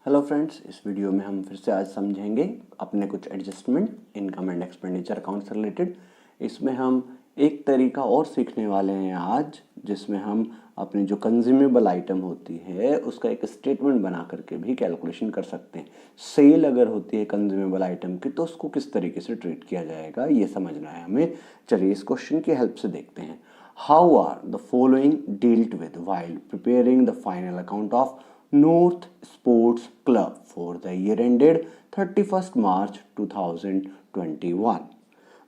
Hello friends, इस video में हम फिर से आज समझेंगे अपने कुछ adjustment income and expenditure account से रिलेटेड। इसमें हम एक तरीका और सीखने वाले हैं आज, जिसमें हम अपनी जो कंज्यूमेबल आइटम होती है उसका एक स्टेटमेंट बना करके भी कैलकुलेशन कर सकते हैं। सेल अगर होती है कंज्यूमेबल आइटम की तो उसको किस तरीके से ट्रीट किया जाएगा ये समझना है हमें। चलिए इस क्वेश्चन की हेल्प से देखते हैं। How are the following dealt with while preparing the final account of North Sports Club for the year ended 31 March 2021।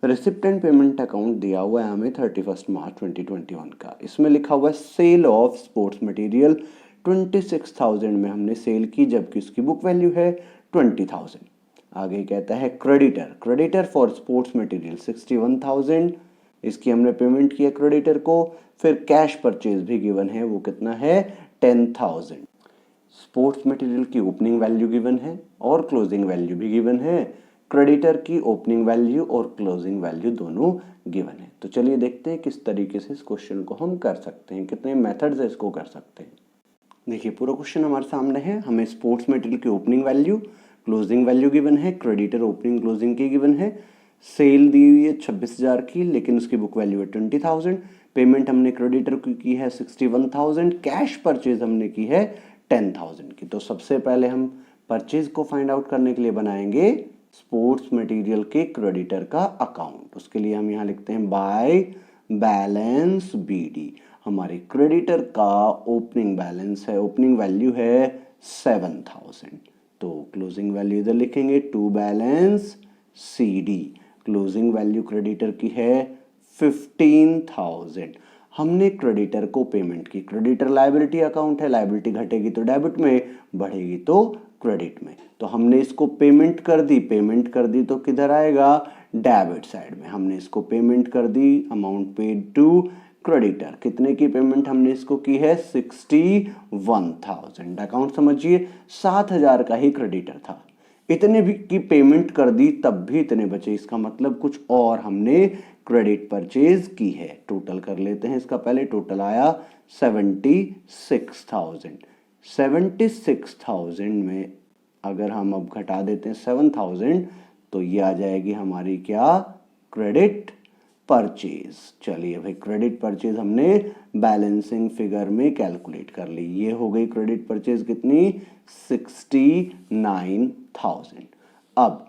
Receipts and payment account दिया हुआ है हमें 31 मार्च 2021 का। इसमें लिखा हुआ है सेल ऑफ स्पोर्ट्स मटेरियल 26,000 में हमने सेल की, जबकि उसकी बुक वैल्यू है 20,000। आगे कहता है क्रेडिटर फॉर स्पोर्ट्स मटेरियल 61,000, इसकी हमने पेमेंट किया क्रेडिटर को। फिर कैश परचेज भी गिवन है, वो कितना है 10,000। स्पोर्ट्स मटेरियल की ओपनिंग वैल्यू गिवन है और क्लोजिंग वैल्यू भी गिवन है। क्रेडिटर की ओपनिंग वैल्यू और क्लोजिंग वैल्यू दोनों गिवन है। तो चलिए देखते हैं किस तरीके से इस क्वेश्चन को हम कर सकते हैं, कितने मेथड से इसको कर सकते हैं। देखिए पूरा क्वेश्चन हमारे सामने है। हमें स्पोर्ट्स मटेरियल की opening value, closing value given है, क्रेडिटर ओपनिंग क्लोजिंग की गिवन है। सेल दी हुई है 26,000 की, लेकिन उसकी बुक वैल्यू है 20,000। पेमेंट हमने क्रेडिटर की है 61,000। कैश परचेज हमने की है 10,000 की। तो सबसे पहले हम परचेज को फाइंड आउट करने के लिए बनाएंगे स्पोर्ट्स मटेरियल के क्रेडिटर का अकाउंट। उसके लिए हम यहाँ लिखते हैं बाय बैलेंस BD। हमारे क्रेडिटर का ओपनिंग बैलेंस है, ओपनिंग वैल्यू है 7,000। तो क्लोजिंग वैल्यू इधर लिखेंगे to balance CD। Closing value creditor की है 15,000। हमने क्रेडिटर को पेमेंट की। क्रेडिटर लायबिलिटी अकाउंट है, लायबिलिटी घटेगी तो डेबिट में, बढ़ेगी तो क्रेडिट में। तो हमने इसको पेमेंट कर दी तो किधर आएगा डेबिट साइड में। हमने इसको पेमेंट कर दी, अमाउंट पेड टू क्रेडिटर। कितने की पेमेंट हमने इसको की है 61,000। अकाउंट समझिए 7,000 का ही क्रेडिटर था, इतने भी की पेमेंट कर दी तब भी इतने बचे। इसका मतलब कुछ और हमने क्रेडिट परचेज की है। टोटल कर लेते हैं इसका। पहले टोटल आया 76,000। 76,000 में अगर हम अब घटा देते हैं 7,000 तो ये आ जाएगी हमारी क्या क्रेडिट परचेज। चलिए भाई क्रेडिट परचेज हमने बैलेंसिंग फिगर में कैलकुलेट कर ली। ये हो गई क्रेडिट परचेज कितनी 69,000। अब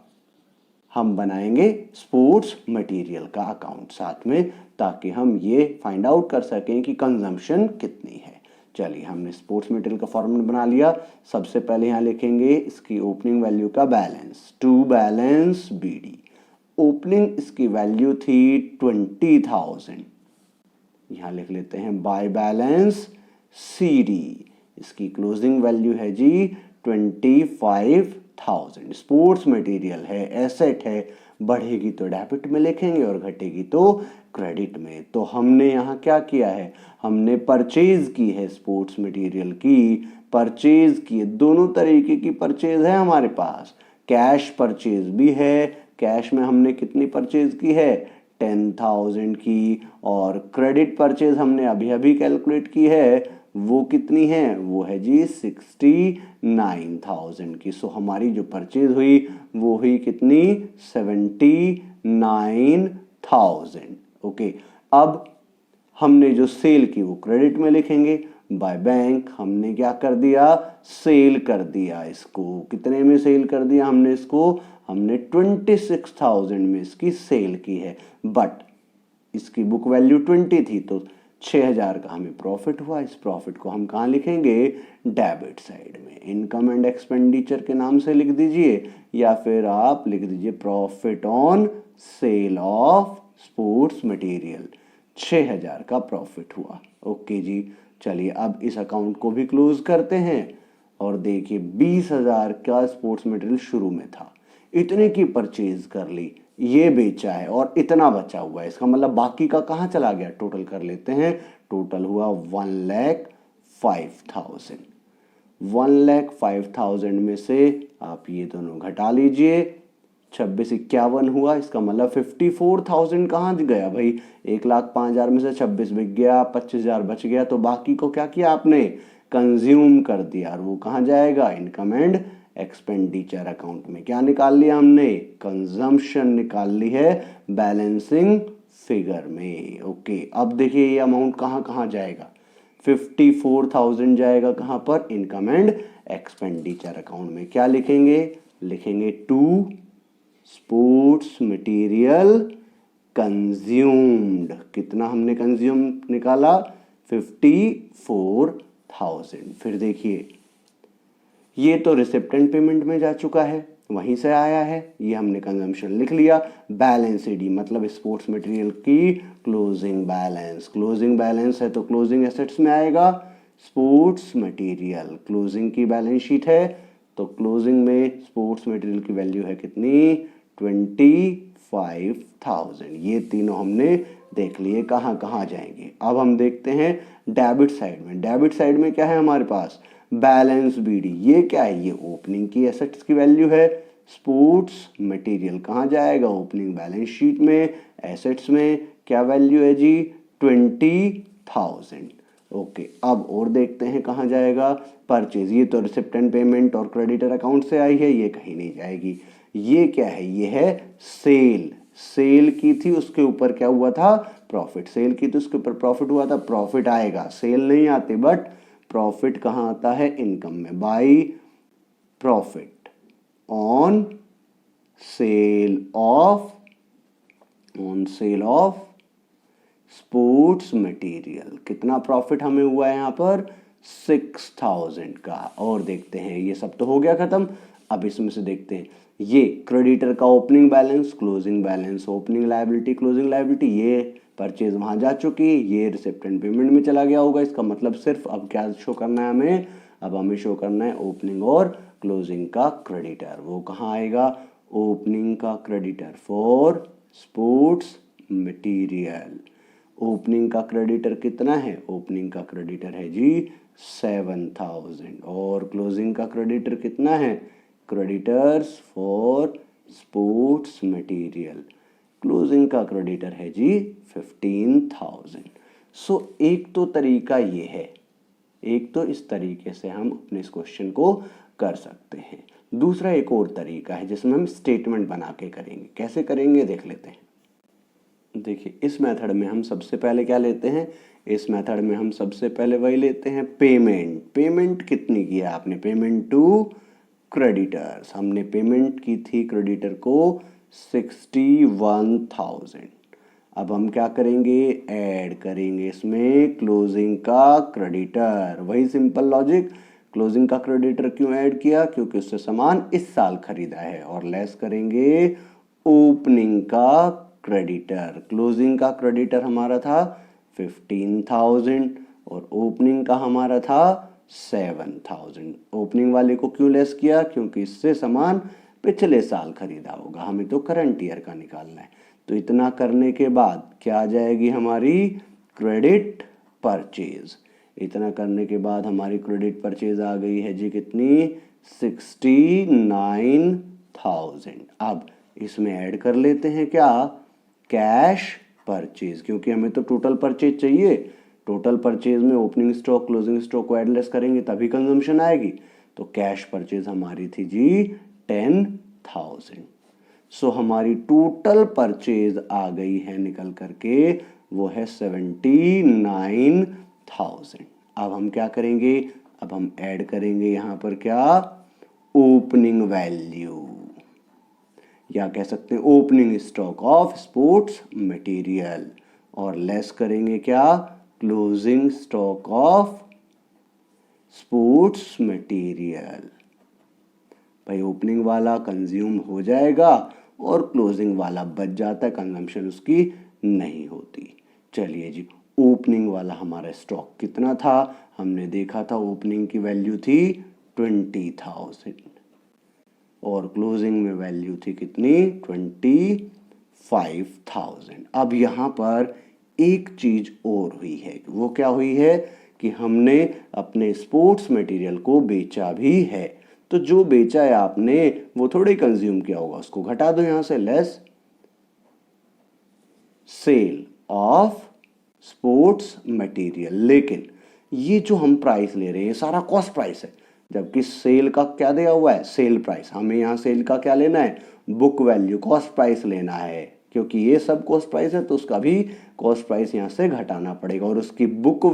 हम बनाएंगे स्पोर्ट्स मटेरियल का अकाउंट साथ में, ताकि हम ये फाइंड आउट कर सकें कि कंजम्पशन कितनी है। चलिए हमने स्पोर्ट्स मटेरियल का फॉर्मूला बना लिया। सबसे पहले यहाँ लिखेंगे इसकी ओपनिंग वैल्यू का balance, to balance BD। Opening इसकी वैल्यू थी 20,000, यहाँ लिख लेते हैं बाय बैलेंस CD। इसकी क्लोजिंग वैल्यू है जी 25,000। स्पोर्ट्स मटेरियल है, एसेट है, बढ़ेगी तो डेबिट में लिखेंगे और घटेगी तो क्रेडिट में। तो हमने यहाँ क्या किया है, हमने परचेज की है स्पोर्ट्स मटेरियल की, परचेज की है। दोनों तरीके की परचेज है हमारे पास। कैश परचेज भी है, कैश में हमने कितनी परचेज की है 10,000 की, और क्रेडिट परचेज हमने अभी अभी कैलकुलेट की है, वो कितनी है, वो है जी 69,000 की। सो हमारी जो परचेज हुई वो हुई कितनी 79,000। ओके, अब हमने जो सेल की वो क्रेडिट में लिखेंगे। बाय बैंक हमने क्या कर दिया, सेल कर दिया। इसको कितने में सेल कर दिया हमने इसको, हमने 26,000 में इसकी सेल की है, बट इसकी बुक वैल्यू 20 थी तो 6,000 का हमें प्रॉफिट हुआ। इस प्रॉफिट को हम कहाँ लिखेंगे डेबिट साइड में, इनकम एंड एक्सपेंडिचर के नाम से लिख दीजिए, या फिर आप लिख दीजिए profit on sale of sports material. 6,000 का प्रॉफिट हुआ। ओके जी, चलिए अब इस अकाउंट को भी क्लोज करते हैं। और देखिए 20,000 का स्पोर्ट्स मटेरियल शुरू में था, इतने की परचेज कर ली, ये बेचा है और इतना बचा हुआ है। इसका मतलब बाकी का कहाँ चला गया, टोटल कर लेते हैं। टोटल हुआ 1,05,000। 1,05,000 में से आप ये दोनों घटा लीजिए, 26,51 हुआ। इसका मतलब 54,000 कहाँ गया भाई, 1,05,000 में से 26 बिक गया, 25,000 बच गया। तो बाकी को क्या किया आपने, कंज्यूम कर दिया और वो कहाँ जाएगा, इनकम एंड एक्सपेंडिचर अकाउंट में। क्या निकाल लिया हमने, कंजम्पशन निकाल ली है बैलेंसिंग फिगर में। ओके, अब देखिए ये अमाउंट कहाँ कहाँ जाएगा, 54,000 जाएगा कहाँ पर, इनकम एंड एक्सपेंडिचर अकाउंट में। क्या लिखेंगे, लिखेंगे टू स्पोर्ट्स मटेरियल कंज्यूम्ड। कितना हमने कंज्यूम निकाला, 54,000। फिर देखिए ये तो रिसिप्टेंट पेमेंट में जा चुका है, वहीं से आया है, ये हमने कंजम्पशन लिख लिया। बैलेंस डी मतलब स्पोर्ट्स मटेरियल की क्लोजिंग बैलेंस, क्लोजिंग बैलेंस है तो क्लोजिंग एसेट्स में आएगा। स्पोर्ट्स मटेरियल क्लोजिंग की बैलेंस शीट है तो क्लोजिंग में स्पोर्ट्स मटेरियल की वैल्यू है कितनी, 25,000। ये तीनों हमने देख लिए कहाँ कहाँ जाएंगे। अब हम देखते हैं डेबिट साइड में। डेबिट साइड में क्या है हमारे पास, बैलेंस बीडी। ये क्या है, ये ओपनिंग की एसेट्स की वैल्यू है। स्पोर्ट्स मटेरियल कहाँ जाएगा, ओपनिंग बैलेंस शीट में, एसेट्स में। क्या वैल्यू है जी, 20,000। ओके, अब और देखते हैं कहाँ जाएगा, परचेज। ये तो रिसिप्ट एंड पेमेंट और क्रेडिटर अकाउंट से आई है, ये कहीं नहीं जाएगी। ये क्या है, ये है सेल। सेल की थी, उसके ऊपर क्या हुआ था, प्रॉफिट। सेल की थी, उसके ऊपर प्रॉफिट हुआ था, प्रॉफिट आएगा। सेल नहीं आते बट प्रॉफिट कहाँ आता है, इनकम में। By profit on sale of sports material. कितना प्रॉफिट हमें हुआ है यहाँ पर, 6,000 का। और देखते हैं, ये सब तो हो गया खत्म। अब इसमें से देखते हैं, ये क्रेडिटर का opening balance, closing balance, opening liability, closing liability. ये परचेज वहां जा चुकी, ये रिसिप्ट एंड पेमेंट में चला गया होगा। इसका मतलब सिर्फ अब क्या शो करना है हमें, अब हमें शो करना है ओपनिंग और क्लोजिंग का क्रेडिटर। वो कहाँ आएगा, ओपनिंग का creditor for sports material. Opening का क्रेडिटर कितना है, ओपनिंग का क्रेडिटर है जी 7,000। और क्लोजिंग का क्रेडिटर कितना है, creditors for sports material, closing का क्रेडिटर है जी 15,000। सो एक तो तरीका ये है, एक तो इस तरीके से हम अपने इस क्वेश्चन को कर सकते हैं। दूसरा एक और तरीका है जिसमें हम स्टेटमेंट बना के करेंगे। कैसे करेंगे देख लेते हैं। देखिए इस मेथड में हम सबसे पहले क्या लेते हैं, इस मेथड में हम सबसे पहले वही लेते हैं पेमेंट। पेमेंट कितनी की है आपने, पेमेंट टू क्रेडिटर्स। हमने पेमेंट की थी क्रेडिटर को 61,000। अब हम क्या करेंगे, ऐड करेंगे इसमें क्लोजिंग का क्रेडिटर। वही सिंपल लॉजिक, क्लोजिंग का क्रेडिटर क्यों ऐड किया, क्योंकि उससे सामान इस साल खरीदा है। और लेस करेंगे ओपनिंग का क्रेडिटर। क्लोजिंग का क्रेडिटर हमारा था 15,000 और ओपनिंग का हमारा था 7,000। ओपनिंग वाले को क्यों लेस किया, क्योंकि इससे सामान पिछले साल खरीदा होगा, हमें तो करंट ईयर का निकालना है। तो इतना करने के बाद क्या आ जाएगी हमारी क्रेडिट परचेज। इतना करने के बाद हमारी क्रेडिट परचेज आ गई है जी कितनी, 69,000। अब इसमें ऐड कर लेते हैं क्या, कैश परचेज, क्योंकि हमें तो टोटल परचेज चाहिए। टोटल परचेज में ओपनिंग स्टॉक क्लोजिंग स्टॉक को एडलेस करेंगे तभी कंजम्पशन आएगी। तो कैश परचेज हमारी थी जी 10,000। सो हमारी टोटल परचेज आ गई है निकल करके, वो है 79,000। अब हम क्या करेंगे, अब हम ऐड करेंगे यहाँ पर क्या, ओपनिंग वैल्यू, या कह सकते हैं opening stock of sports material. और लेस करेंगे क्या, closing stock of sports material. भाई ओपनिंग वाला कंज्यूम हो जाएगा और क्लोजिंग वाला बच जाता है, कंजम्पशन उसकी नहीं होती। चलिए जी, ओपनिंग वाला हमारा स्टॉक कितना था, हमने देखा था ओपनिंग की वैल्यू थी 20,000 और क्लोजिंग में वैल्यू थी कितनी, 25,000। अब यहाँ पर एक चीज और हुई है, वो क्या हुई है कि हमने अपने स्पोर्ट्स मटेरियल को बेचा भी है। तो जो बेचा है आपने वो थोड़ी कंज्यूम किया होगा, उसको घटा दो यहां से, less sale of sports material. लेकिन ये जो हम प्राइस ले रहे हैं ये सारा कॉस्ट प्राइस है, जबकि सेल का क्या दिया हुआ है, सेल प्राइस। हमें यहाँ सेल का क्या लेना है, बुक वैल्यू, कॉस्ट प्राइस लेना है, क्योंकि ये सब कॉस्ट प्राइस है तो उसका भी कॉस्ट प्राइस यहाँ से घटाना पड़ेगा। और उसकी बुक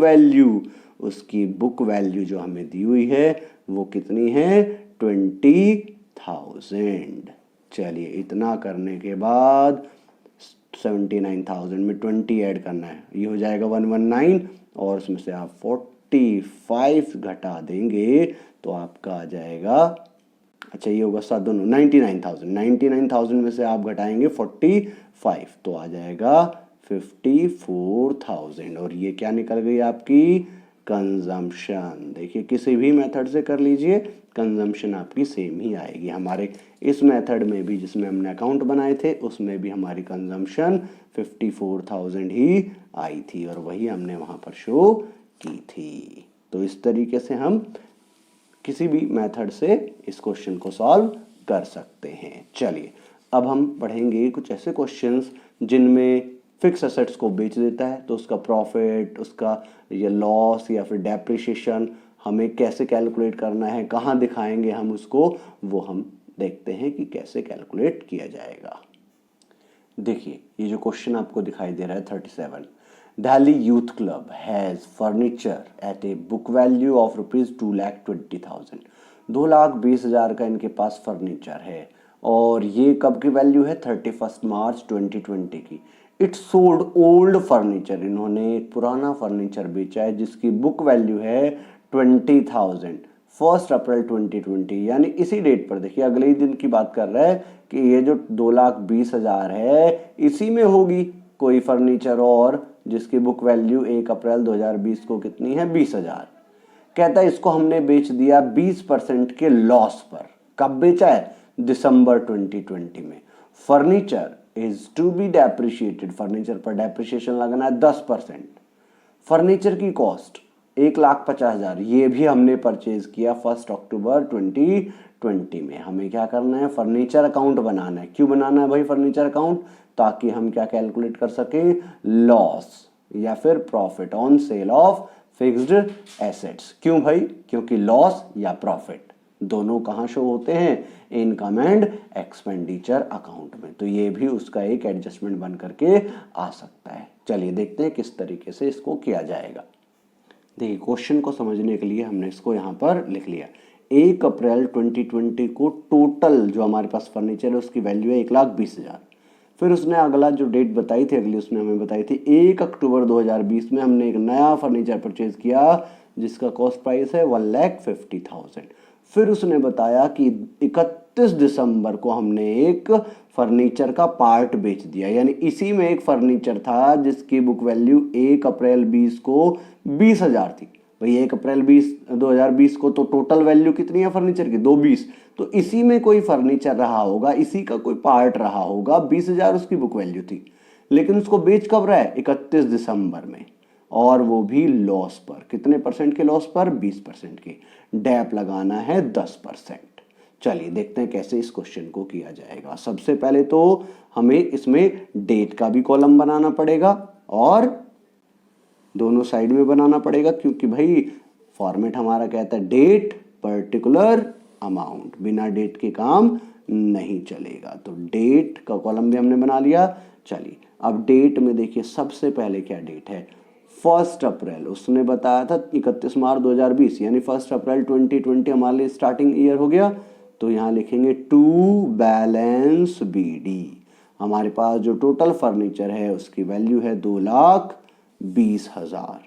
वैल्यू जो हमें दी हुई है वो कितनी है, 20,000। चलिए इतना करने के बाद 79,000 में 20 ऐड करना है, ये हो जाएगा 119, और उसमें से आप 45 घटा देंगे तो आपका आ जाएगा, अच्छा ये होगा सात दोनों 99,000 में से आप घटाएंगे 45 तो आ जाएगा 54,000। और ये क्या निकल गई आपकी, कंजम्पशन। देखिए किसी भी मेथड से कर लीजिए, कंजम्पशन आपकी सेम ही आएगी। हमारे इस मेथड में भी जिसमें हमने अकाउंट बनाए थे उसमें भी हमारी कंजम्पशन 54,000 ही आई थी और वही हमने वहाँ पर शो की थी। तो इस तरीके से हम किसी भी मेथड से इस क्वेश्चन को सॉल्व कर सकते हैं। चलिए अब हम पढ़ेंगे कुछ ऐसे क्वेश्चंस जिनमें फिक्स एसेट्स को बेच देता है तो उसका प्रॉफिट, उसका ये लॉस या फिर डेप्रिसिएशन हमें कैसे कैलकुलेट करना है, कहाँ दिखाएंगे हम उसको, वो हम देखते हैं कि कैसे कैलकुलेट किया जाएगा। देखिए ये जो क्वेश्चन आपको दिखाई दे रहा है 37, Delhi youth club has furniture at a book value of ₹2,20,000। 2,20,000 का इनके पास फर्नीचर है और ये कब की वैल्यू है, 31 मार्च 2020 की। इट सोल्ड ओल्ड फर्नीचर, इन्होंने एक पुराना फर्नीचर बेचा है जिसकी बुक वैल्यू है 20,000 1 अप्रैल 2020, यानी इसी डेट पर। देखिए अगले ही दिन की बात कर रहा है कि ये जो 2,20,000 है इसी में होगी कोई फर्नीचर और जिसकी बुक वैल्यू 1 अप्रैल 2020 को कितनी है, 20,000। कहता है इसको हमने बेच दिया 20% के लॉस पर। कब बेचा है, दिसंबर 2020 में। Furniture is to be depreciated, furniture पर डेप्रिशिएशन लगना है 10%। फर्नीचर की कॉस्ट 1,50,000, ये भी हमने परचेज किया 1 अक्टूबर 2020 में। हमें क्या करना है, फर्नीचर अकाउंट बनाना है। क्यों बनाना है भाई फर्नीचर अकाउंट, ताकि हम क्या कैलकुलेट कर सकें, लॉस या फिर profit on sale of fixed assets. क्यों भाई, क्योंकि लॉस या प्रॉफिट दोनों कहाँ शो होते हैं, इनकम एंड एक्सपेंडिचर अकाउंट में। तो ये भी उसका एक एडजस्टमेंट बन करके आ सकता है। चलिए देखते हैं किस तरीके से इसको किया जाएगा। देखिए क्वेश्चन को समझने के लिए हमने इसको यहाँ पर लिख लिया। 1 अप्रैल 2020 को टोटल जो हमारे पास फर्नीचर है उसकी वैल्यू है 1,20,000। फिर उसने अगला जो डेट बताई थी, अगली उसने हमें बताई थी 1 अक्टूबर 2020 में हमने एक नया फर्नीचर परचेज किया जिसका कॉस्ट प्राइस है 1,50,000। फिर उसने बताया कि 31 दिसंबर को हमने एक फर्नीचर का पार्ट बेच दिया, यानी इसी में एक फर्नीचर था जिसकी बुक वैल्यू 1 अप्रैल 20 को 20,000 थी। भाई 1 अप्रैल 2020 को तो टोटल वैल्यू कितनी है फर्नीचर की, 220। तो इसी में कोई फर्नीचर रहा होगा, इसी का कोई पार्ट रहा होगा, 20,000 उसकी बुक वैल्यू थी। लेकिन उसको बेच कब रहा है, 31 दिसंबर में, और वो भी लॉस पर। कितने परसेंट के लॉस पर, 20% के। डैप लगाना है 10%। चलिए देखते हैं कैसे इस क्वेश्चन को किया जाएगा। सबसे पहले तो हमें इसमें डेट का भी कॉलम बनाना पड़ेगा और दोनों साइड में बनाना पड़ेगा, क्योंकि भाई फॉर्मेट हमारा कहता है डेट पर्टिकुलर अमाउंट, बिना डेट के काम नहीं चलेगा। तो डेट का कॉलम भी हमने बना लिया। चलिए अब डेट में देखिए सबसे पहले क्या डेट है, 1 अप्रैल। उसने बताया था 31 मार्च 2020, यानी 1 अप्रैल 2020 हमारे लिए स्टार्टिंग ईयर हो गया। तो यहाँ लिखेंगे टू बैलेंस BD। हमारे पास जो टोटल फर्नीचर है उसकी वैल्यू है 2,20,000।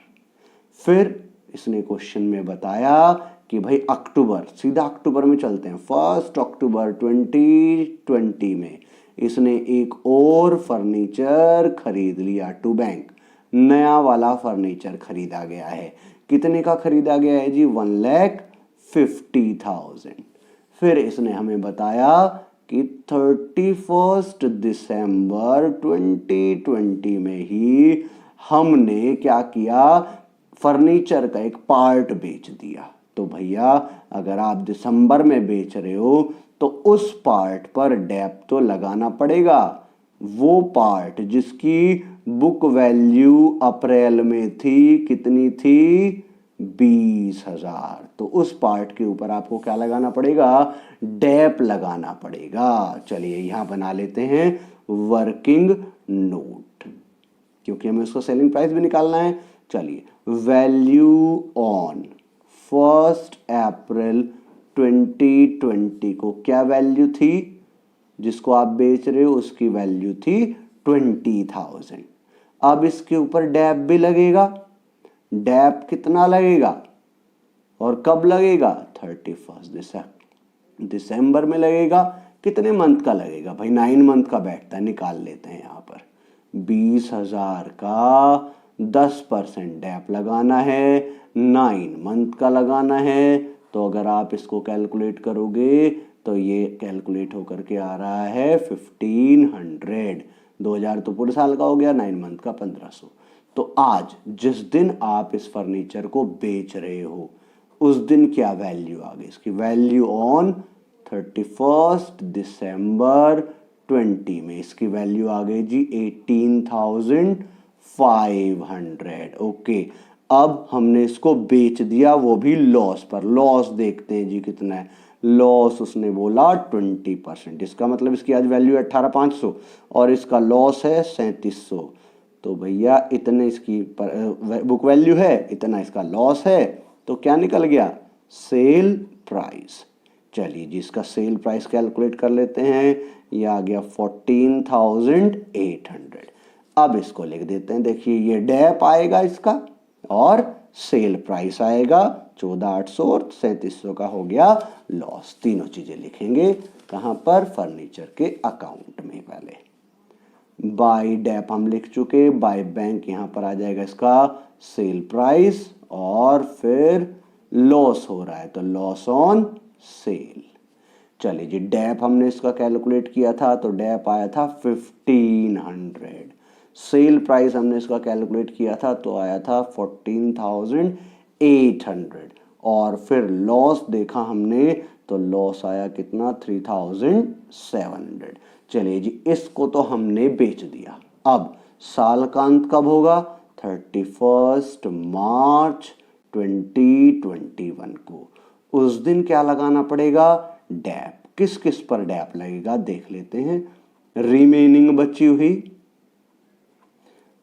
फिर इसने क्वेश्चन में बताया कि भाई अक्टूबर, सीधा अक्टूबर में चलते हैं। 1 अक्टूबर 2020 में इसने एक और फर्नीचर खरीद लिया टू बैंक। नया वाला फर्नीचर खरीदा गया है। कितने का खरीदा गया है जी, 1,50,000। फिर इसने हमें बताया कि 31 दिसंबर 2020 में ही हमने क्या किया, फर्नीचर का एक पार्ट बेच दिया। तो भैया अगर आप दिसंबर में बेच रहे हो तो उस पार्ट पर डेप तो लगाना पड़ेगा। वो पार्ट जिसकी बुक वैल्यू अप्रैल में थी, कितनी थी, 20,000। तो उस पार्ट के ऊपर आपको क्या लगाना पड़ेगा, डैप लगाना पड़ेगा। चलिए यहाँ बना लेते हैं वर्किंग नोट, क्योंकि हमें उसका सेलिंग प्राइस भी निकालना है। चलिए, वैल्यू ऑन 1 अप्रैल 2020 को क्या वैल्यू थी, जिसको आप बेच रहे हो उसकी वैल्यू थी 20,000। अब इसके ऊपर डैप भी लगेगा। डैप कितना लगेगा और कब लगेगा, 31 दिसंबर में लगेगा। कितने मंथ का लगेगा भाई, 9 मंथ का बैठता है, निकाल लेते हैं यहाँ पर। 20,000 का 10% डैप लगाना है, 9 मंथ का लगाना है। तो अगर आप इसको कैलकुलेट करोगे तो ये कैलकुलेट होकर के आ रहा है 1500। 2000 तो पूरे साल का हो गया, 9 मंथ का 1500। तो आज जिस दिन आप इस फर्नीचर को बेच रहे हो उस दिन क्या वैल्यू आ गई, इसकी वैल्यू ऑन 31 दिसंबर 20 में इसकी वैल्यू आ गई जी 18,500। ओके, अब हमने इसको बेच दिया, वो भी लॉस पर। लॉस देखते हैं जी कितना है, लॉस उसने बोला 20%। इसका मतलब इसकी आज वैल्यू है 18,500 और इसका लॉस है 3700। तो भैया इतने इसकी बुक वैल्यू है, इतना इसका लॉस है, तो क्या निकल गया, सेल प्राइस। चलिए जी, इसका सेल प्राइस कैलकुलेट कर लेते हैं। ये आ गया 14,800। अब इसको लिख देते हैं। देखिए ये डैप आएगा इसका और सेल प्राइस आएगा 14,800 और 3700 का हो गया लॉस। तीनों चीजें लिखेंगे कहाँ पर, फर्नीचर के अकाउंट में। पहले बाय डैप हम लिख चुके, बाय बैंक यहाँ पर आ जाएगा इसका सेल प्राइस, और फिर लॉस हो रहा है तो लॉस ऑन सेल। चलिए जी, डैप हमने इसका कैलकुलेट किया था तो डैप आया था 1500। सेल प्राइस हमने इसका कैलकुलेट किया था तो आया था 14,800। और फिर लॉस देखा हमने तो लॉस आया कितना, 3,700। चलिए जी, इसको तो हमने बेच दिया। अब साल का अंत कब होगा, 31 मार्च 2021 को। उस दिन क्या लगाना पड़ेगा, डैप। किस किस पर डैप लगेगा देख लेते हैं। रिमेनिंग बची हुई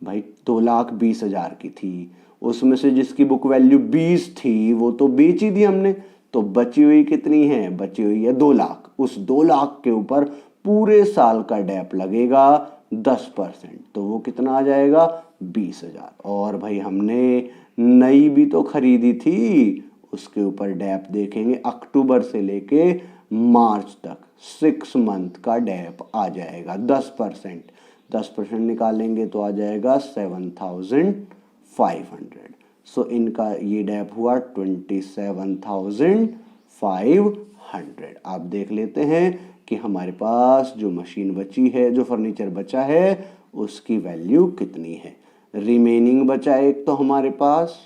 भाई 2,20,000 की थी, उसमें से जिसकी बुक वैल्यू 20 थी वो तो बेच ही दी हमने, तो बची हुई कितनी है, बची हुई है 2 लाख। उस 2 लाख के ऊपर पूरे साल का डैप लगेगा 10%, तो वो कितना आ जाएगा, 20,000। और भाई हमने नई भी तो खरीदी थी, उसके ऊपर डैप देखेंगे अक्टूबर से लेके मार्च तक 6 मंथ का डैप आ जाएगा 10%। 10% निकालेंगे तो आ जाएगा 7,500। सो इनका ये डैप हुआ 27,500। आप देख लेते हैं कि हमारे पास जो मशीन बची है, जो फर्नीचर बचा है, उसकी वैल्यू कितनी है। रिमेनिंग बचा एक तो हमारे पास,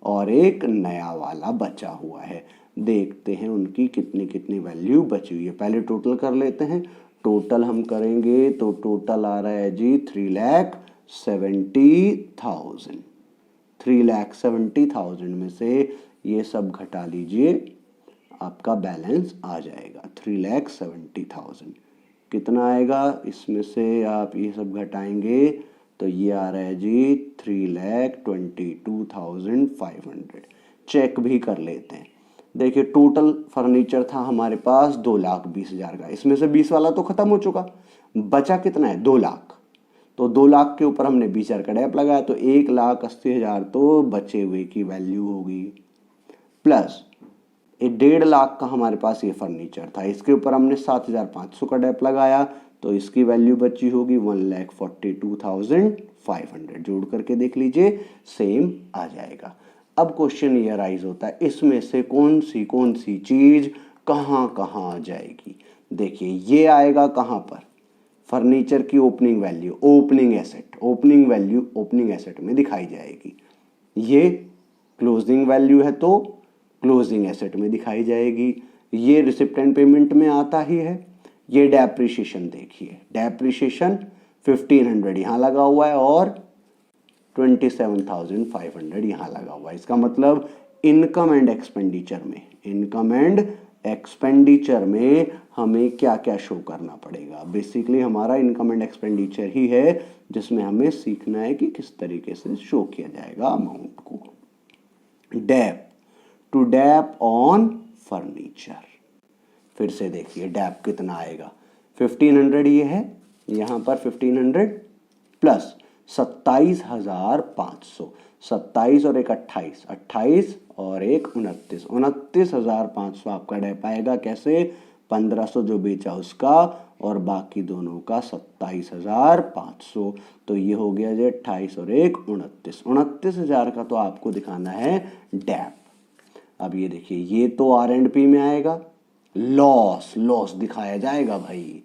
और एक नया वाला बचा हुआ है। देखते हैं उनकी कितनी कितनी वैल्यू बची हुई है। पहले टोटल कर लेते हैं। टोटल हम करेंगे तो टोटल आ रहा है जी 3,70,000। 3,70,000 में से ये सब घटा लीजिए, आपका बैलेंस आ जाएगा 3,70,000। कितना आएगा, इसमें से आप ये सब घटाएंगे तो ये आ रहा है जी 3,22,500। चेक भी कर लेते हैं। देखिए टोटल फर्नीचर था हमारे पास 2,20,000 का, इसमें से 20 वाला तो खत्म हो चुका, बचा कितना है, 2 लाख। तो 2 लाख के ऊपर हमने 20,000 का डैप लगाया तो 1,80,000 तो बचे हुए की वैल्यू होगी। प्लस 1.5 लाख का हमारे पास ये फर्नीचर था, इसके ऊपर हमने 7,500 का डैप लगाया तो इसकी वैल्यू बची होगी 1,42,500। जोड़ करके देख लीजिए, सेम आ जाएगा। अब क्वेश्चन ये राइज होता है, इसमें से कौन सी चीज कहाँ कहाँ जाएगी। देखिए ये आएगा कहाँ पर, फर्नीचर की opening value, opening asset. Opening value opening asset में दिखाई जाएगी। ये क्लोजिंग वैल्यू है तो क्लोजिंग एसेट में दिखाई जाएगी। ये रिसिप्ट एंड पेमेंट में आता ही है। ये डेप्रिसिएशन, देखिए डेप्रिसिएशन 1,500 यहाँ लगा हुआ है और 27,500 यहाँ लगा हुआ है। इसका मतलब इनकम एंड एक्सपेंडिचर में हमें क्या क्या शो करना पड़ेगा। बेसिकली हमारा इनकम एंड एक्सपेंडिचर ही है जिसमें हमें सीखना है कि किस तरीके से शो किया जाएगा अमाउंट को। Dep, to dep on furniture. फिर से देखिए डेप कितना आएगा, 1500 ये है, यहाँ पर 1500 प्लस 27,500, 27 और एक 28, 28 और एक 29, 29,500 आपका डेप आएगा। कैसे? 1500 जो बेचा उसका और बाकी दोनों का 27,500, तो ये हो गया जो 28 और एक 29, 29,000 का तो आपको दिखाना है डेप। अब ये देखिए ये तो R&P में आएगा, लॉस दिखाया जाएगा भाई,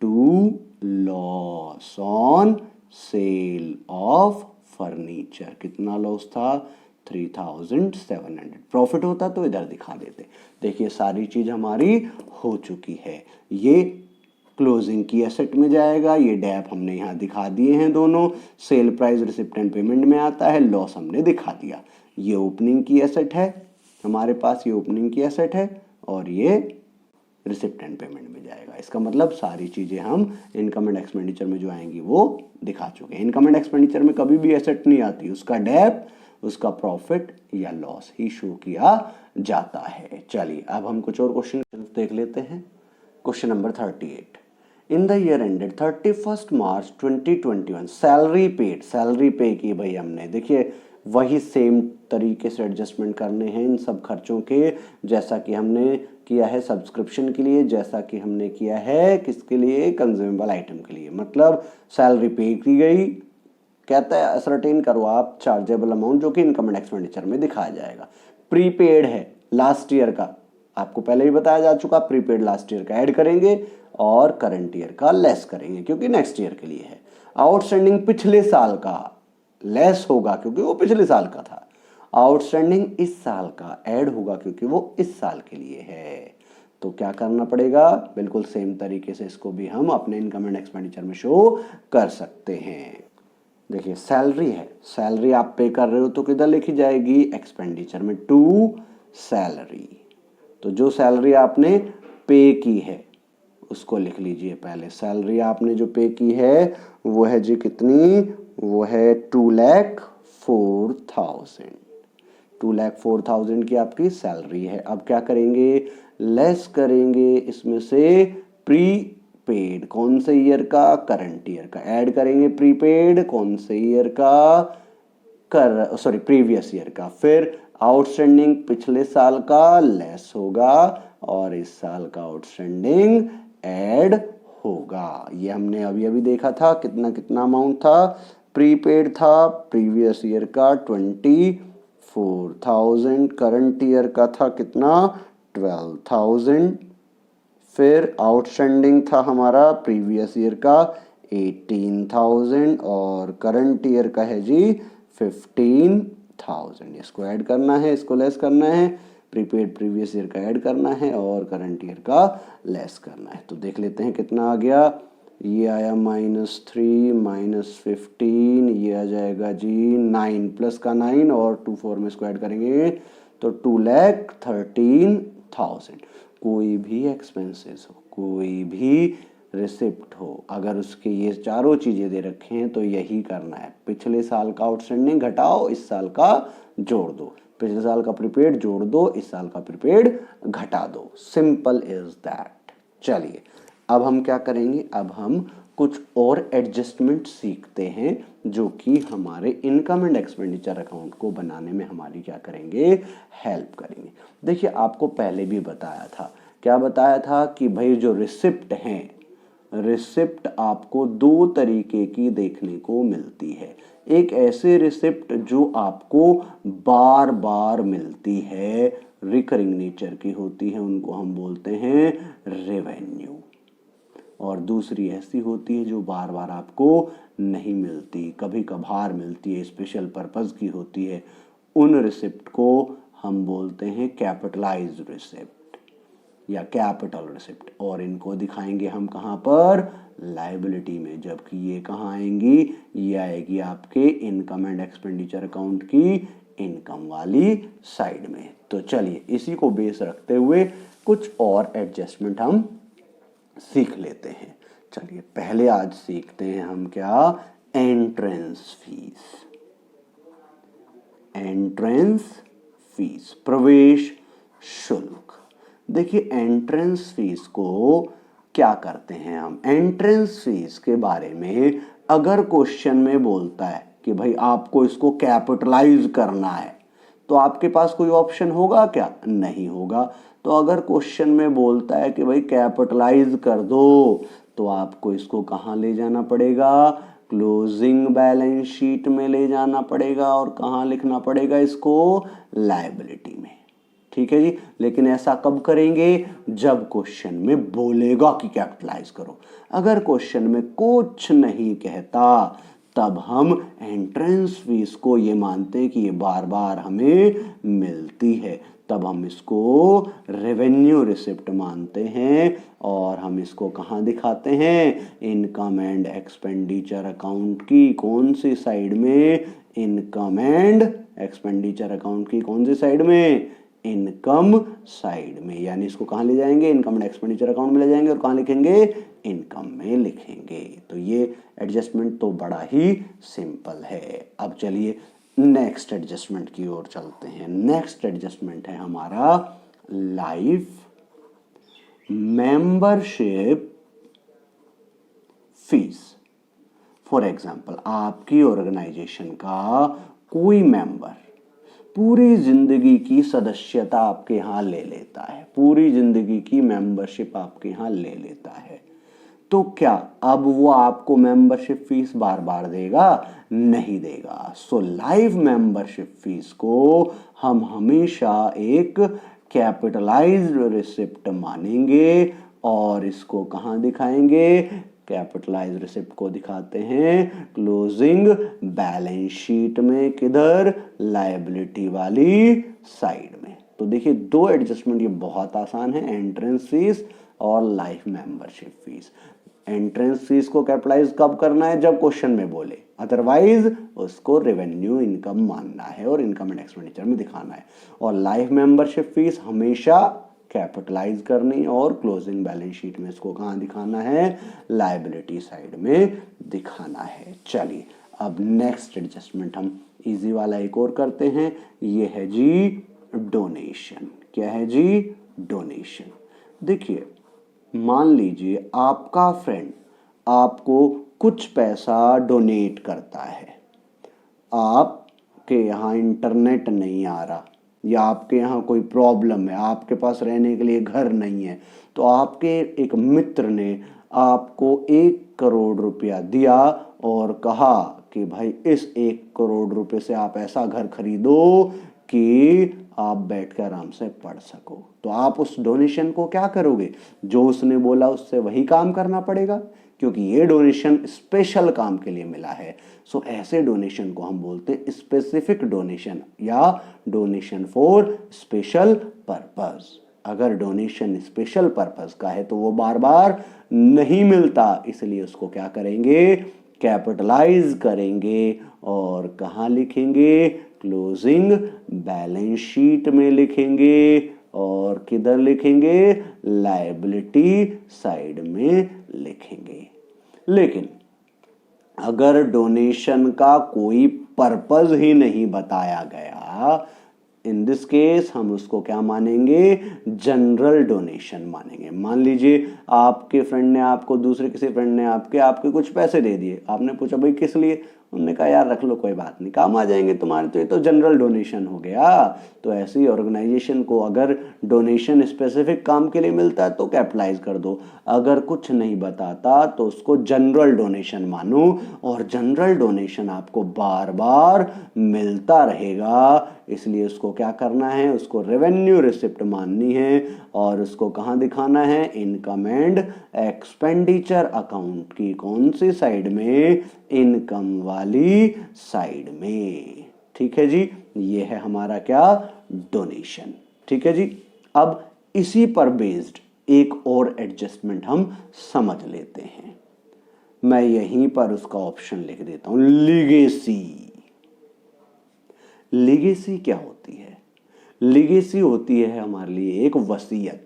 to loss on sale of furniture. कितना लॉस था? 3,700। प्रॉफिट होता तो इधर दिखा देते। देखिए सारी चीज हमारी हो चुकी है। ये क्लोजिंग की एसेट में जाएगा, ये डेप हमने यहाँ दिखा दिए हैं दोनों, sale price receipt and payment में आता है, लॉस हमने दिखा दिया। ये ओपनिंग की एसेट है हमारे पास, ये ओपनिंग की एसेट है और ये रिसिप्ट एंड पेमेंट में जाएगा। इसका मतलब सारी चीजें हम इनकम एंड एक्सपेंडिचर में जो आएंगी वो दिखा चुके हैं। इनकम एंड एक्सपेंडिचर में कभी भी एसेट नहीं आती, उसका डेप, उसका प्रॉफिट या लॉस ही शो किया जाता है। चलिए अब हम कुछ और क्वेश्चन देख लेते हैं। Question number 38, in the year ended 31 March 2021 salary पे की भाई हमने। देखिए वही सेम तरीके से एडजस्टमेंट करने हैं इन सब खर्चों के, जैसा कि हमने किया है सब्सक्रिप्शन के लिए, जैसा कि हमने किया है किसके लिए? कंज्यूमेबल आइटम के लिए। मतलब सैलरी पे की गई, कहता है असरटेन करो आप चार्जेबल अमाउंट जो कि इनकम एंड एक्सपेंडिचर में दिखाया जाएगा। प्रीपेड है लास्ट ईयर का, आपको पहले ही बताया जा चुका, प्रीपेड लास्ट ईयर का ऐड करेंगे और करंट ईयर का लेस करेंगे क्योंकि नेक्स्ट ईयर के लिए है। आउटस्टैंडिंग पिछले साल का लेस होगा क्योंकि वो पिछले साल का था। आउटस्टैंडिंग इस साल का ऐड होगा क्योंकि वो इस साल के लिए है। तो क्या करना पड़ेगा? बिल्कुल सेम तरीके से इसको भी हम अपने इनकम एंड एक्सपेंडिचर में शो कर सकते हैं। देखिए सैलरी है, सैलरी आप पे कर रहे हो तो किधर लिखी जाएगी? एक्सपेंडिचर में, टू सैलरी। तो जो सैलरी आपने पे की है उसको लिख लीजिए पहले। सैलरी आपने जो पे की है वो है जी कितनी? वो है 2,04,000। 2,04,000 की आपकी सैलरी है। अब क्या करेंगे? लेस करेंगे इसमें से प्रीपेड, कौन से ईयर का? करंट ईयर का। ऐड करेंगे प्रीपेड कौन से ईयर का? प्रीवियस ईयर का। फिर आउटस्टैंडिंग पिछले साल का लेस होगा और इस साल का आउटस्टैंडिंग ऐड होगा। ये हमने अभी अभी देखा था कितना कितना अमाउंट था। प्रीपेड था प्रीवियस ईयर का 24,000, करंट ईयर का था कितना? 12,000। फिर आउटस्टैंडिंग था हमारा प्रीवियस ईयर का 18,000 और करंट ईयर का है जी 15,000। इसको ऐड करना है, इसको लेस करना है, प्रीपेड प्रीवियस ईयर का ऐड करना है और करंट ईयर का लेस करना है। तो देख लेते हैं कितना आ गया। ये आया -3 -15, ये आ जाएगा जी 9 प्लस का 9 और 24 में इसको ऐड करेंगे तो 2,13,000। कोई भी एक्सपेंसेस हो, कोई भी रिसिप्ट हो, अगर उसके ये चारों चीज़ें दे रखे हैं तो यही करना है। पिछले साल का आउटस्टैंडिंग घटाओ, इस साल का जोड़ दो, पिछले साल का प्रीपेड जोड़ दो, इस साल का प्रीपेड घटा दो। Simple is that. चलिए अब हम क्या करेंगे? अब हम कुछ और एडजस्टमेंट सीखते हैं जो कि हमारे इनकम एंड एक्सपेंडिचर अकाउंट को बनाने में हमारी क्या करेंगे? हेल्प करेंगे। देखिए आपको पहले भी बताया था, क्या बताया था कि भाई जो रिसिप्ट हैं, रिसिप्ट आपको दो तरीके की देखने को मिलती है। एक ऐसे रिसिप्ट जो आपको बार बार मिलती है, रिकरिंग नेचर की होती है, उनको हम बोलते हैं रेवेन्यू। और दूसरी ऐसी होती है जो बार बार आपको नहीं मिलती, कभी कभार मिलती है, स्पेशल पर्पस की होती है। उन रिसिप्ट को हम बोलते हैं कैपिटलाइज्ड रिसिप्ट। या कैपिटल रिसिप्ट, और इनको दिखाएंगे हम कहाँ पर, लायबिलिटी में, जबकि ये कहाँ आएंगी, ये आएगी आपके इनकम एंड एक्सपेंडिचर अकाउंट की इनकम वाली साइड में। तो चलिए इसी को बेस रखते हुए कुछ और एडजस्टमेंट हम सीख लेते हैं। चलिए पहले आज सीखते हैं हम क्या, एंट्रेंस फीस। एंट्रेंस फीस, प्रवेश शुल्क। देखिए एंट्रेंस फीस को क्या करते हैं हम, एंट्रेंस फीस के बारे में अगर क्वेश्चन में बोलता है कि भाई आपको इसको कैपिटलाइज करना है, तो आपके पास कोई ऑप्शन होगा क्या, नहीं होगा। तो अगर क्वेश्चन में बोलता है कि भाई कैपिटलाइज कर दो, तो आपको इसको कहाँ ले जाना पड़ेगा, क्लोजिंग बैलेंस शीट में ले जाना पड़ेगा, और कहाँ लिखना पड़ेगा इसको, लायबिलिटी में। ठीक है जी, लेकिन ऐसा कब करेंगे, जब क्वेश्चन में बोलेगा कि कैपिटलाइज करो। अगर क्वेश्चन में कुछ नहीं कहता, तब हम एंट्रेंस फीस को ये मानते हैं कि ये बार बार हमें मिलती है, तब हम इसको रेवेन्यू रिसिप्ट मानते हैं, और हम इसको कहाँ दिखाते हैं, इनकम एंड एक्सपेंडिचर अकाउंट की कौन सी साइड में, इनकम एंड एक्सपेंडिचर अकाउंट की कौन सी साइड में, इनकम साइड में। यानी इसको कहाँ ले जाएंगे, इनकम एंड एक्सपेंडिचर अकाउंट में ले जाएंगे, और कहाँ लिखेंगे, इनकम में लिखेंगे। तो ये एडजस्टमेंट तो बड़ा ही सिंपल है। अब चलिए नेक्स्ट एडजस्टमेंट की ओर चलते हैं। नेक्स्ट एडजस्टमेंट है हमारा life membership fees. For example, आपकी ऑर्गेनाइजेशन का कोई मेंबर पूरी जिंदगी की सदस्यता आपके यहाँ ले लेता है, पूरी जिंदगी की मेंबरशिप आपके यहाँ ले लेता है, तो क्या अब वो आपको मेंबरशिप फीस बार बार देगा, नहीं देगा। सो लाइफ मेंबरशिप फीस को हम हमेशा एक कैपिटलाइज्ड रिसिप्ट मानेंगे, और इसको कहाँ दिखाएंगे, कैपिटलाइज रिसिप्ट को दिखाते हैं क्लोजिंग बैलेंस शीट में, किधर, लायबिलिटी वाली साइड में। तो देखिए दो एडजस्टमेंट ये बहुत आसान है, एंट्रेंस फीस और life membership fees. Entrance fees को कैपिटलाइज कब करना है, जब क्वेश्चन में बोले, अदरवाइज उसको रेवेन्यू इनकम मानना है और इनकम एंड एक्सपेंडिचर में दिखाना है। और लाइफ मेंबरशिप फीस हमेशा कैपिटलाइज करनी, और क्लोजिंग बैलेंस शीट में इसको कहाँ दिखाना है, लायबिलिटी साइड में दिखाना है। चलिए अब नेक्स्ट एडजस्टमेंट हम इजी वाला एक और करते हैं, ये है जी डोनेशन। क्या है जी, डोनेशन। देखिए मान लीजिए आपका फ्रेंड आपको कुछ पैसा डोनेट करता है, आपके यहाँ इंटरनेट नहीं आ रहा, या आपके यहाँ कोई प्रॉब्लम है, आपके पास रहने के लिए घर नहीं है, तो आपके एक मित्र ने आपको 1 करोड़ रुपया दिया और कहा कि भाई इस 1 करोड़ रुपए से आप ऐसा घर खरीदो कि आप बैठकर आराम से पढ़ सको। तो आप उस डोनेशन को क्या करोगे, जो उसने बोला उससे वही काम करना पड़ेगा, क्योंकि ये डोनेशन स्पेशल काम के लिए मिला है। सो ऐसे डोनेशन को हम बोलते हैं स्पेसिफिक डोनेशन या डोनेशन फॉर स्पेशल पर्पस। अगर डोनेशन स्पेशल पर्पस का है तो वो बार बार नहीं मिलता, इसलिए उसको क्या करेंगे, कैपिटलाइज करेंगे, और कहाँ लिखेंगे, क्लोजिंग बैलेंस शीट में लिखेंगे, और किधर लिखेंगे, लायबिलिटी साइड में लिखेंगे। लेकिन अगर डोनेशन का कोई पर्पस ही नहीं बताया गया, इन दिस केस हम उसको क्या मानेंगे, जनरल डोनेशन मानेंगे। मान लीजिए आपके फ्रेंड ने आपको, दूसरे किसी फ्रेंड ने आपके कुछ पैसे दे दिए, आपने पूछा भाई किस लिए, उन्होंने कहा यार रख लो कोई बात नहीं, काम आ जाएंगे तुम्हारे, तो ये तो जनरल डोनेशन हो गया। तो ऐसी ऑर्गेनाइजेशन को अगर डोनेशन स्पेसिफिक काम के लिए मिलता है तो कैपिटलाइज कर दो, अगर कुछ नहीं बताता तो उसको जनरल डोनेशन मानो, और जनरल डोनेशन आपको बार बार मिलता रहेगा, इसलिए उसको क्या करना है, उसको रेवेन्यू रिसिप्ट माननी है, और उसको कहाँ दिखाना है, इनकम एंड एक्सपेंडिचर अकाउंट की कौन सी साइड में, इनकम वाली साइड में। ठीक है जी, ये है हमारा क्या, डोनेशन। ठीक है जी। अब इसी पर बेस्ड एक और एडजस्टमेंट हम समझ लेते हैं। मैं यहीं पर उसका ऑप्शन लिख देता हूं, लीगेसी। लीगेसी क्या होती है? लीगेसी होती है हमारे लिए एक वसीयत।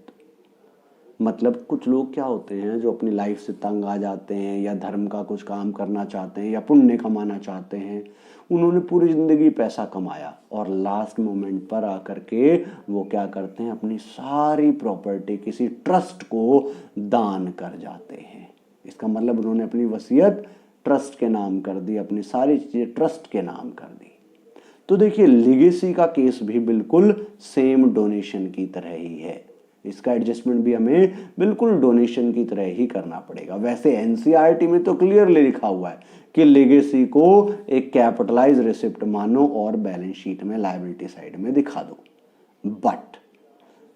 मतलब कुछ लोग क्या होते हैं जो अपनी लाइफ से तंग आ जाते हैं या धर्म का कुछ काम करना चाहते हैं या पुण्य कमाना चाहते हैं, उन्होंने पूरी जिंदगी पैसा कमाया और लास्ट मोमेंट पर आकर के वो क्या करते हैं, अपनी सारी प्रॉपर्टी किसी ट्रस्ट को दान कर जाते हैं। इसका मतलब उन्होंने अपनी वसीयत ट्रस्ट के नाम कर दी, अपनी सारी चीजें ट्रस्ट के नाम कर दी। तो देखिए लीगेसी का केस भी बिल्कुल सेम डोनेशन की तरह ही है। इसका एडजस्टमेंट भी हमें बिल्कुल डोनेशन की तरह ही करना पड़ेगा। वैसे एनसीईआरटी में तो क्लियरली लिखा हुआ है कि लीगेसी को एक कैपिटलाइज रिसिप्ट मानो और बैलेंस शीट में लायबिलिटी साइड में दिखा दो।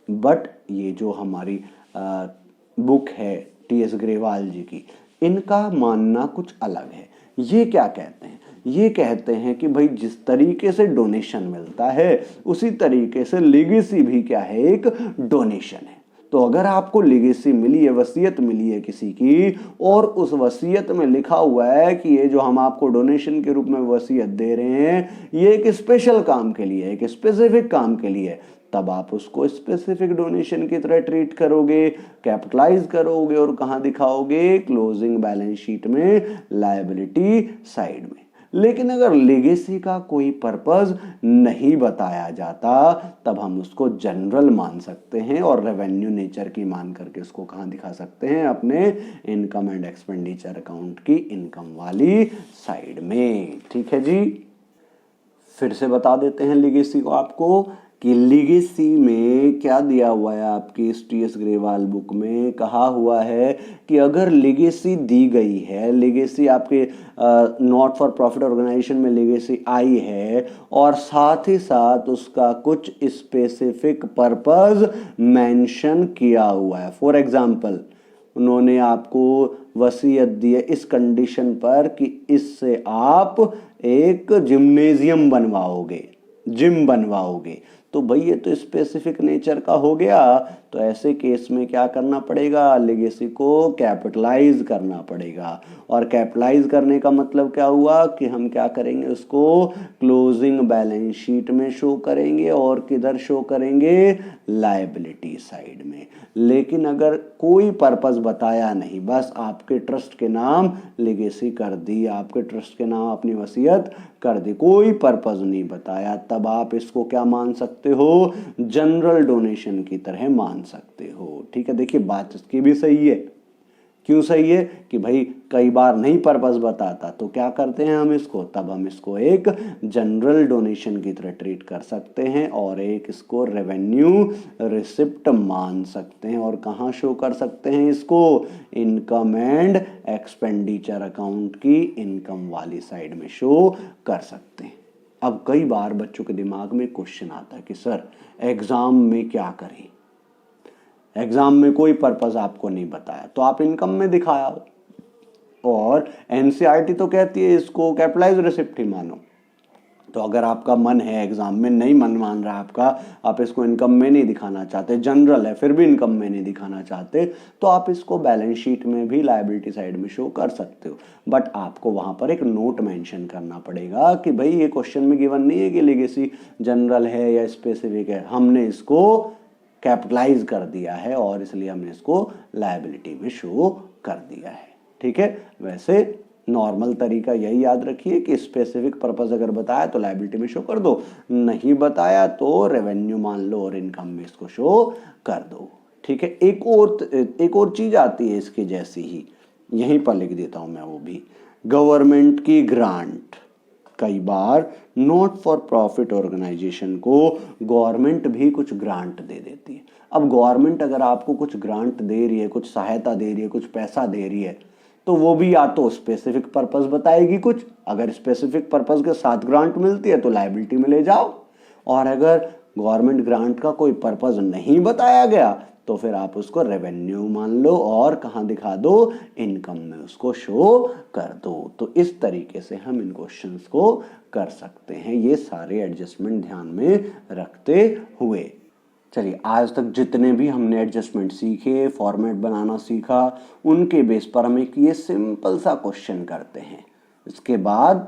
बट ये जो हमारी बुक है टीएस ग्रेवाल जी की, इनका मानना कुछ अलग है। ये क्या कहते हैं? ये कहते हैं कि भाई जिस तरीके से डोनेशन मिलता है उसी तरीके से लीगेसी भी क्या है, एक डोनेशन है। तो अगर आपको लीगेसी मिली है, वसीयत मिली है किसी की, और उस वसीयत में लिखा हुआ है कि ये जो हम आपको डोनेशन के रूप में वसीयत दे रहे हैं ये एक स्पेशल काम के लिए, एक स्पेसिफिक काम के लिए, तब आप उसको स्पेसिफिक डोनेशन की तरह ट्रीट करोगे, कैपिटलाइज करोगे और कहां दिखाओगे, क्लोजिंग बैलेंस शीट में लायबिलिटी साइड में। लेकिन अगर लेगेसी का कोई पर्पस नहीं बताया जाता तब हम उसको जनरल मान सकते हैं और रेवेन्यू नेचर की मान करके उसको कहां दिखा सकते हैं, अपने इनकम एंड एक्सपेंडिचर अकाउंट की इनकम वाली साइड में। ठीक है जी, फिर से बता देते हैं लीगेसी को आपको कि लीगेसी में क्या दिया हुआ है। आपकी इस टीएस ग्रेवाल बुक में कहा हुआ है कि अगर लीगेसी दी गई है, लीगेसी आपके नॉट फॉर प्रॉफिट ऑर्गेनाइजेशन में लीगेसी आई है और साथ ही साथ उसका कुछ स्पेसिफिक पर्पस मेंशन किया हुआ है। फॉर एग्जांपल उन्होंने आपको वसीयत दी है इस कंडीशन पर कि इससे आप एक जिम्नेजियम बनवाओगे, जिम बनवाओगे, तो भाई ये तो स्पेसिफिक नेचर का हो गया। तो ऐसे केस में क्या करना पड़ेगा, लीगेसी को कैपिटलाइज करना पड़ेगा। और कैपिटलाइज करने का मतलब क्या हुआ कि हम क्या करेंगे, उसको क्लोजिंग बैलेंस शीट में शो करेंगे और किधर शो करेंगे, लायबिलिटी साइड में। लेकिन अगर कोई पर्पस बताया नहीं, बस आपके ट्रस्ट के नाम लीगेसी कर दी, आपके ट्रस्ट के नाम अपनी वसीयत कर दी, कोई पर्पस नहीं बताया, तब आप इसको क्या मान सकते हो, जनरल डोनेशन की तरह मान सकते हो। ठीक है, देखिए बात इसकी भी सही है। क्यों सही है कि भाई कई बार नहीं पर्पस बताता तो क्या करते हैं हम इसको, तब हम इसको एक जनरल डोनेशन की तरह ट्रीट कर सकते हैं और एक इसको रेवेन्यू रिसिप्ट मान सकते हैं। और कहाँ शो कर सकते हैं इसको, इनकम एंड एक्सपेंडिचर अकाउंट की इनकम वाली साइड में शो कर सकते हैं। अब कई बार बच्चों के दिमाग में क्वेश्चन आता है कि सर एग्जाम में क्या करें, एग्जाम में कोई पर्पस आपको नहीं बताया तो आप इनकम में दिखाया हो, और एनसीईआरटी तो कहती है इसको कैपिटलाइज रिसिप्ट ही मानो। तो अगर आपका मन है, एग्जाम में नहीं मन मान रहा आपका, आप इसको इनकम में नहीं दिखाना चाहते, जनरल है फिर भी इनकम में नहीं दिखाना चाहते, तो आप इसको बैलेंस शीट में भी लायबिलिटी साइड में शो कर सकते हो। बट आपको वहां पर एक नोट मेंशन करना पड़ेगा कि भाई ये क्वेश्चन में गिवन नहीं है कि लीगेसी जनरल है या स्पेसिफिक है, हमने इसको कैपिटलाइज कर दिया है और इसलिए हमने इसको लायबिलिटी में शो कर दिया है। ठीक है, वैसे नॉर्मल तरीका यही याद रखिए कि स्पेसिफिक पर्पस अगर बताया तो लायबिलिटी में शो कर दो, नहीं बताया तो रेवेन्यू मान लो और इनकम में इसको शो कर दो। ठीक है, एक और चीज आती है इसके जैसी ही, यहीं पर लिख देता हूं मैं वो भी, गवर्नमेंट की ग्रांट। कई बार नॉट फॉर प्रॉफिट ऑर्गेनाइजेशन को गवर्नमेंट भी कुछ ग्रांट दे देती है। अब गवर्नमेंट अगर आपको कुछ ग्रांट दे रही है, कुछ सहायता दे रही है, कुछ पैसा दे रही है, तो वो भी या तो स्पेसिफिक पर्पस बताएगी कुछ, अगर स्पेसिफिक पर्पस के साथ ग्रांट मिलती है तो लायबिलिटी में ले जाओ, और अगर गवर्नमेंट ग्रांट का कोई पर्पस नहीं बताया गया तो फिर आप उसको रेवेन्यू मान लो और कहां दिखा दो, इनकम में उसको शो कर दो। तो इस तरीके से हम इन क्वेश्चंस को कर सकते हैं, ये सारे एडजस्टमेंट ध्यान में रखते हुए। चलिए, आज तक जितने भी हमने एडजस्टमेंट सीखे, फॉर्मेट बनाना सीखा, उनके बेस पर हम एक ये सिंपल सा क्वेश्चन करते हैं। इसके बाद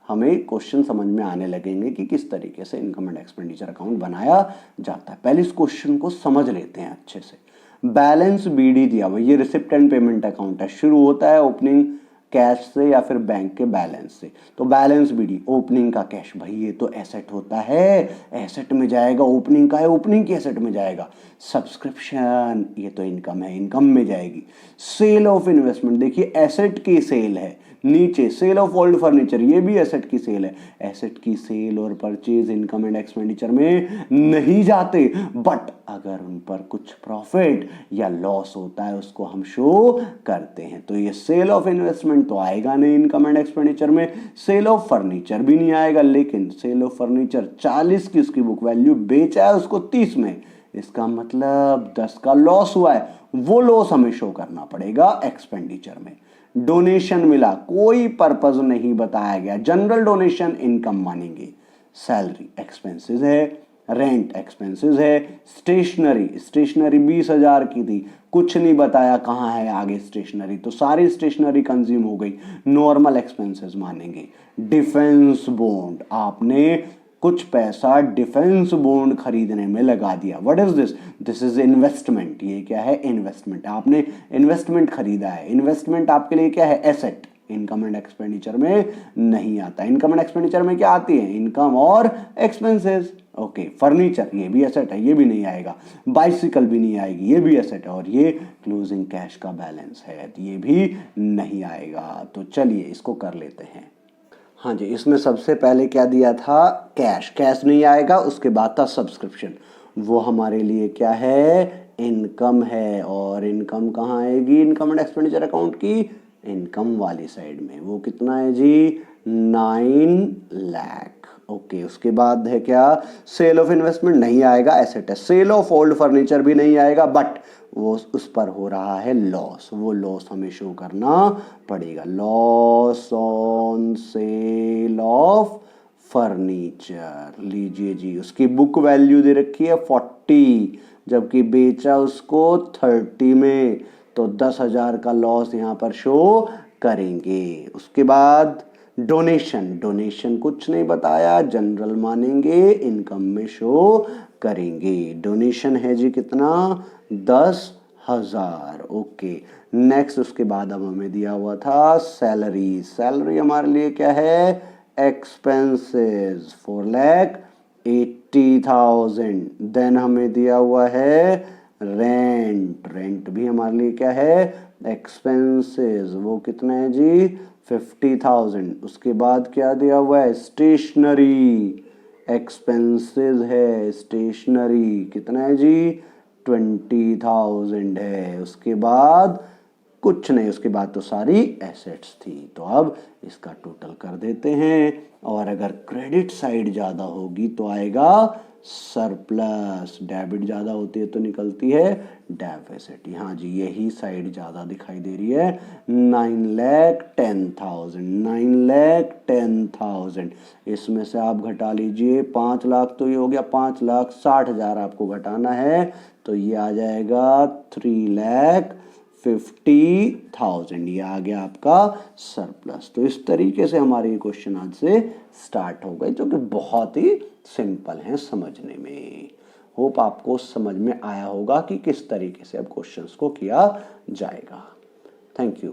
हमें क्वेश्चन समझ में आने लगेंगे कि किस तरीके से इनकम एंड एक्सपेंडिचर अकाउंट बनाया जाता है। पहले इस क्वेश्चन को समझ लेते हैं अच्छे से। बैलेंस बीडी दिया हुआ, ये रिसिप्ट एंड पेमेंट अकाउंट है, शुरू होता है ओपनिंग कैश से या फिर बैंक के बैलेंस से। तो बैलेंस बीडी, ओपनिंग का कैश, भाई ये तो एसेट होता है, एसेट में जाएगा। ओपनिंग का है, ओपनिंग की एसेट में जाएगा। सब्सक्रिप्शन, ये तो इनकम है, इनकम में जाएगी। सेल ऑफ इन्वेस्टमेंट, देखिए एसेट की सेल है। नीचे सेल ऑफ ओल्ड फर्नीचर, ये भी एसेट की सेल है। एसेट की सेल और परचेज इनकम एंड एक्सपेंडिचर में नहीं जाते, बट अगर उन पर कुछ प्रॉफिट या लॉस होता है उसको हम शो करते हैं। तो ये सेल ऑफ इन्वेस्टमेंट तो आएगा नहीं इनकम एंड एक्सपेंडिचर में। सेल ऑफ फर्नीचर भी नहीं आएगा, लेकिन सेल ऑफ फर्नीचर 40 की उसकी बुक वैल्यू, बेचा है उसको 30 में, इसका मतलब 10 का लॉस हुआ है, वो लॉस हमें शो करना पड़ेगा एक्सपेंडिचर में। डोनेशन मिला, कोई पर्पस नहीं बताया गया, जनरल डोनेशन इनकम मानेंगे। सैलरी एक्सपेंसेस है, रेंट एक्सपेंसेस है। स्टेशनरी, स्टेशनरी 20,000 की थी, कुछ नहीं बताया कहाँ है आगे स्टेशनरी, तो सारी स्टेशनरी कंज्यूम हो गई, नॉर्मल एक्सपेंसेस मानेंगे। डिफेंस बॉन्ड, आपने कुछ पैसा डिफेंस बॉन्ड खरीदने में लगा दिया। What is this? This is investment. ये क्या है? इन्वेस्टमेंट। आपने इन्वेस्टमेंट खरीदा है। इन्वेस्टमेंट आपके लिए क्या है? एसेट। इनकम एंड एक्सपेंडिचर में नहीं आता। इनकम एंड एक्सपेंडिचर में क्या आती है? इनकम और एक्सपेंसेस। ओके, फर्नीचर, ये भी एसेट है, ये भी नहीं आएगा। बाइसिकल भी नहीं आएगी, ये भी एसेट है। और ये क्लोजिंग कैश का बैलेंस है, ये भी नहीं आएगा। तो चलिए इसको कर लेते हैं। हाँ जी, इसमें सबसे पहले क्या दिया था? कैश। कैश नहीं आएगा। उसके बाद था सब्सक्रिप्शन, वो हमारे लिए क्या है? इनकम है। और इनकम कहाँ आएगी इनकम एंड एक्सपेंडिचर अकाउंट की? इनकम वाली साइड में। वो कितना है जी? 9 लाख। ओके, उसके बाद है क्या? सेल ऑफ इन्वेस्टमेंट नहीं आएगा, एसेट है। सेल ऑफ ओल्ड फर्नीचर भी नहीं आएगा, बट वो उस पर हो रहा है लॉस, वो लॉस हमें शो करना पड़ेगा। Loss on sale of furniture, लीजिए जी, उसकी बुक वैल्यू दे रखी है 40, जबकि बेचा उसको 30 में, तो 10,000 का लॉस यहाँ पर शो करेंगे। उसके बाद डोनेशन, डोनेशन कुछ नहीं बताया, जनरल मानेंगे, इनकम में शो करेंगे। डोनेशन है जी कितना? 10,000। ओके, नेक्स्ट उसके बाद अब हमें दिया हुआ था सैलरी। सैलरी हमारे लिए क्या है? एक्सपेंसेस 4,80,000। देन हमें दिया हुआ है रेंट। रेंट भी हमारे लिए क्या है? एक्सपेंसेस। वो कितना है जी? 50,000। उसके बाद क्या दिया हुआ है? स्टेशनरी एक्सपेंसेस है। स्टेशनरी कितना है जी? 20,000 है। उसके बाद कुछ नहीं, उसके बाद तो सारी एसेट्स थी। तो अब इसका टोटल कर देते हैं, और अगर क्रेडिट साइड ज़्यादा होगी तो आएगा सरप्लस। डेबिट ज़्यादा होती है तो निकलती है डेफिसिट। हाँ जी, यही साइड ज़्यादा दिखाई दे रही है। 9,10,000, 9,10,000। इसमें से आप घटा लीजिए 5 लाख, तो ये हो गया 5,60,000 आपको घटाना है, तो ये आ जाएगा 3,50,000। ये आ गया आपका सरप्लस। तो इस तरीके से हमारे क्वेश्चन आज से स्टार्ट हो गए, जो कि बहुत ही सिंपल हैं समझने में। होप आपको समझ में आया होगा कि किस तरीके से अब क्वेश्चंस को किया जाएगा। Thank you.